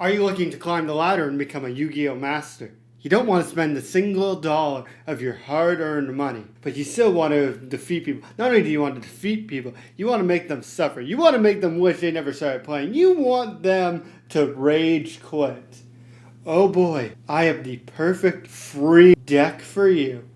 Are you looking to climb the ladder and become a Yu-Gi-Oh Master? You don't want to spend a single dollar of your hard-earned money, but you still want to defeat people. Not only do you want to defeat people, you want to make them suffer. You want to make them wish they never started playing. You want them to rage quit. Oh boy, I have the perfect free deck for you.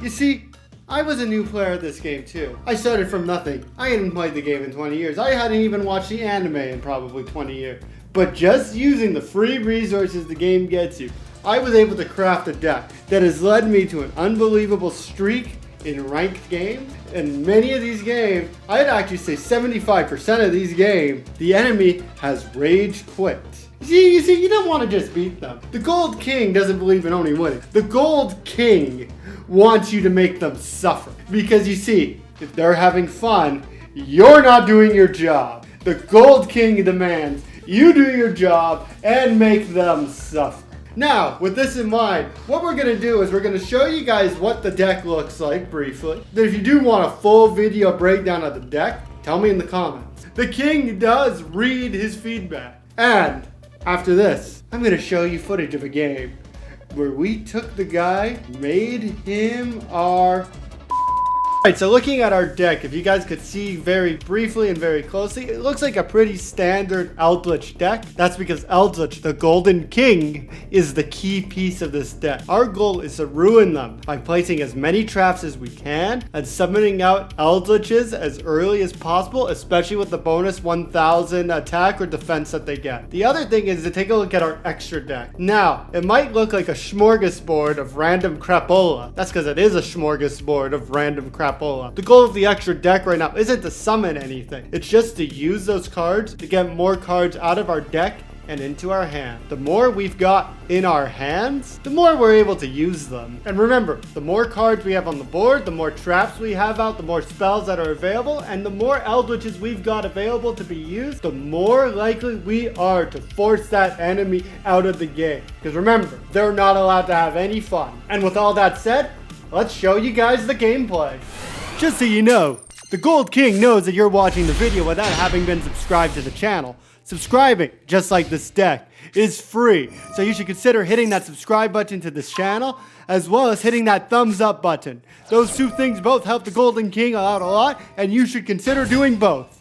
You see, I was a new player at this game too. I started from nothing. I hadn't played the game in 20 years. I hadn't even watched the anime in probably 20 years. But just using the free resources the game gets you, I was able to craft a deck that has led me to an unbelievable streak in ranked games. In many of these games, I'd actually say 75% of these games, the enemy has rage quit. You see, you don't want to just beat them. The Gold King doesn't believe in only winning. The Gold King wants you to make them suffer. Because you see, if they're having fun, you're not doing your job. The Gold King demands you do your job and make them suffer. Now, with this in mind, what we're going to do is we're going to show you guys what the deck looks like briefly. Then if you do want a full video breakdown of the deck, tell me in the comments. The King does read his feedback. And after this, I'm going to show you footage of a game where we took the guy, made him our... Alright, so looking at our deck, if you guys could see very briefly and very closely, it looks like a pretty standard Eldritch deck. That's because Eldritch, the Golden King, is the key piece of this deck. Our goal is to ruin them by placing as many traps as we can and summoning out Eldritches as early as possible, especially with the bonus 1000 attack or defense that they get. The other thing is to take a look at our extra deck. Now, it might look like a smorgasbord of random crapola. That's because it is a smorgasbord of random crapola. The goal of the extra deck right now isn't to summon anything. It's just to use those cards to get more cards out of our deck and into our hand. The more we've got in our hands, the more we're able to use them. And remember, the more cards we have on the board, the more traps we have out, the more spells that are available, and the more Eldritches we've got available to be used, the more likely we are to force that enemy out of the game. Because remember, they're not allowed to have any fun. And with all that said, let's show you guys the gameplay. Just so you know, the Gold King knows that you're watching the video without having been subscribed to the channel. Subscribing, just like this deck, is free. So you should consider hitting that subscribe button to this channel, as well as hitting that thumbs up button. Those two things both help the Golden King out a lot, and you should consider doing both.